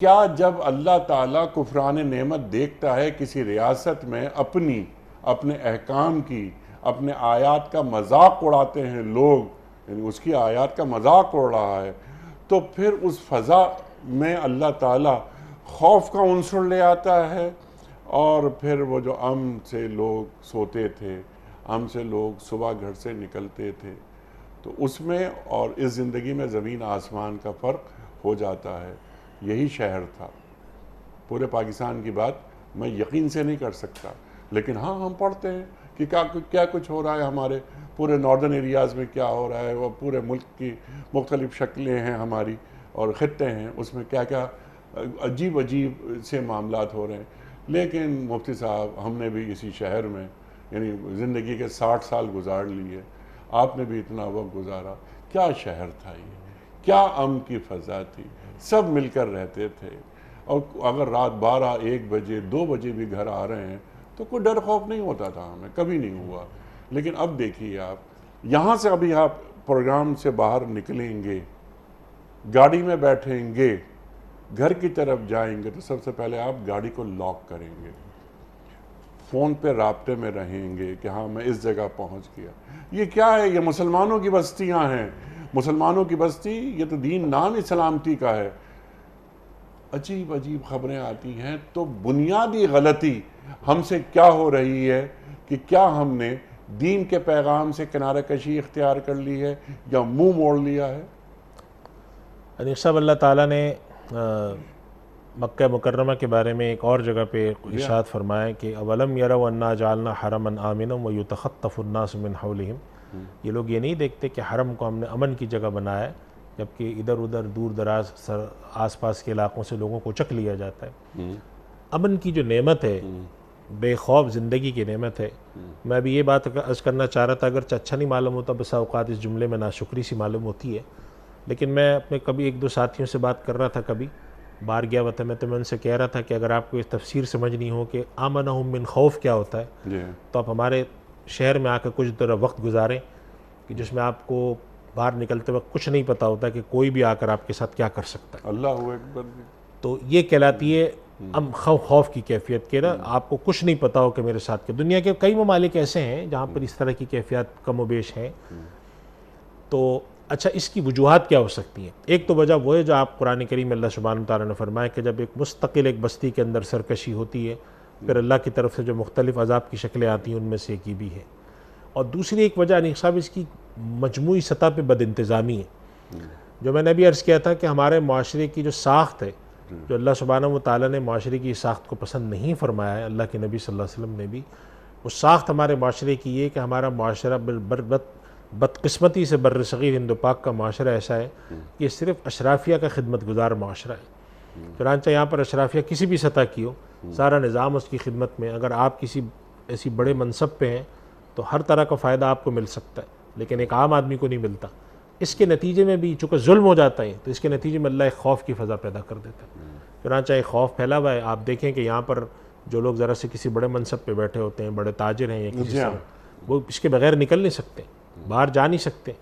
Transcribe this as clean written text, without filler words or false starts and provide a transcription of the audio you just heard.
کیا جب اللہ تعالیٰ کفران نعمت دیکھتا ہے کسی ریاست میں اپنے احکام کی، اپنے آیات کا مذاق اڑاتے ہیں لوگ، یعنی اس کی آیات کا مذاق اڑ رہا ہے، تو پھر اس فضا میں اللہ تعالیٰ خوف کا عنصر لے آتا ہے، اور پھر وہ جو امن سے لوگ سوتے تھے، امن سے لوگ صبح گھر سے نکلتے تھے، تو اس میں اور اس زندگی میں زمین آسمان کا فرق ہو جاتا ہے۔ یہی شہر تھا۔ پورے پاکستان کی بات میں یقین سے نہیں کر سکتا، لیکن ہاں ہم پڑھتے ہیں کہ کیا کچھ ہو رہا ہے، ہمارے پورے ناردرن ایریاز میں کیا ہو رہا ہے، وہ پورے ملک کی مختلف شکلیں ہیں ہماری اور خطے ہیں، اس میں کیا کیا عجیب عجیب سے معاملات ہو رہے ہیں۔ لیکن مفتی صاحب، ہم نے بھی اسی شہر میں یعنی زندگی کے 60 سال گزار لیے، آپ نے بھی اتنا وقت گزارا۔ کیا شہر تھا یہ، کیا امن کی فضا تھی، سب مل کر رہتے تھے، اور اگر رات 12 1 بجے 2 بجے بھی گھر آ رہے ہیں تو کوئی ڈر خوف نہیں ہوتا تھا، ہمیں کبھی نہیں ہوا۔ لیکن اب دیکھیے آپ یہاں سے ابھی آپ پروگرام سے باہر نکلیں گے، گاڑی میں بیٹھیں گے، گھر کی طرف جائیں گے تو سب سے پہلے آپ گاڑی کو لاک کریں گے، فون پہ رابطے میں رہیں گے کہ ہاں میں اس جگہ پہنچ گیا۔ یہ کیا ہے؟ یہ مسلمانوں کی بستیاں ہیں، مسلمانوں کی بستی، یہ تو دین نام سلامتی کا ہے۔ عجیب عجیب خبریں آتی ہیں۔ تو بنیادی غلطی ہم سے کیا ہو رہی ہے کہ کیا ہم نے دین کے پیغام سے کنارہ کشی اختیار کر لی ہے یا منہ موڑ لیا ہے؟ انیس صاحب، اللہ تعالیٰ نے مکہ مکرمہ کے بارے میں ایک اور جگہ پہ ارشاد فرمایا کہ اولم یروا انا جعلنا حرما آمنا ویتخطف الناس من حولہم، یہ لوگ یہ نہیں دیکھتے کہ حرم کو ہم نے امن کی جگہ بنایا ہے، جبکہ ادھر ادھر دور دراز آس پاس کے علاقوں سے لوگوں کو چک لیا جاتا ہے۔ امن کی جو نعمت ہے، بے خوف زندگی کی نعمت ہے۔ میں ابھی یہ بات عرض کرنا چاہ رہا تھا، اگرچہ اچھا نہیں معلوم ہوتا، بسا اوقات اس جملے میں ناشکری سی معلوم ہوتی ہے، لیکن میں اپنے کبھی 1-2 ساتھیوں سے بات کر رہا تھا، کبھی باہر گیا ہوا تھا میں، تو میں ان سے کہہ رہا تھا کہ اگر آپ کو اس تفسیر سمجھنی ہو کہ آمنہم من خوف کیا ہوتا ہے، تو آپ ہمارے شہر میں آ کر کچھ دیر وقت گزاریں کہ جس میں آپ کو باہر نکلتے وقت کچھ نہیں پتا ہوتا کہ کوئی بھی آ کر آپ کے ساتھ کیا کر سکتا ہے۔ اللہ اکبر۔ تو یہ کہلاتی ہے خوف کی کیفیت کے نا، آپ کو کچھ نہیں پتا ہو کہ میرے ساتھ کیا۔ دنیا کے کئی ممالک ایسے ہیں جہاں پر اس طرح کی کیفیت کم و بیش ہیں۔ تو اچھا، اس کی وجوہات کیا ہو سکتی ہیں؟ ایک تو وجہ وہ ہے جو آپ قرآن کریم میں اللہ سبحانہ تعالیٰ نے فرمایا کہ جب ایک مستقل ایک بستی کے اندر سرکشی ہوتی ہے، پھر اللہ کی طرف سے جو مختلف عذاب کی شکلیں آتی ہیں، ان میں سے ایک یہ بھی ہے۔ اور دوسری ایک وجہ انیس صاحب اس کی مجموعی سطح پہ بد انتظامی ہے۔ جو میں نے بھی عرض کیا تھا کہ ہمارے معاشرے کی جو ساخت ہے، جو اللہ سبحانہ و تعالیٰ نے معاشرے کی ساخت کو پسند نہیں فرمایا ہے، اللہ کے نبی صلی اللہ علیہ وسلم نے بھی، وہ ساخت ہمارے معاشرے کی یہ کہ ہمارا معاشرہ بدقسمتی سے برصغیر ہند و پاک کا معاشرہ ایسا ہے کہ یہ صرف اشرافیہ کا خدمت گزار معاشرہ ہے۔ چنانچہ یہاں پر اشرافیہ کسی بھی سطح کی ہو، سارا نظام اس کی خدمت میں، اگر آپ کسی ایسی بڑے منصب پہ ہیں تو ہر طرح کا فائدہ آپ کو مل سکتا ہے، لیکن ایک عام آدمی کو نہیں ملتا۔ اس کے نتیجے میں بھی چونکہ ظلم ہو جاتا ہے، تو اس کے نتیجے میں اللہ ایک خوف کی فضا پیدا کر دیتا ہے۔ چنانچہ ایک خوف پھیلا ہوا ہے۔ آپ دیکھیں کہ یہاں پر جو لوگ ذرا سے کسی بڑے منصب پہ بیٹھے ہوتے ہیں، بڑے تاجر ہیں یا کسی سے، وہ اس کے بغیر نکل نہیں سکتے، باہر جا نہیں سکتے۔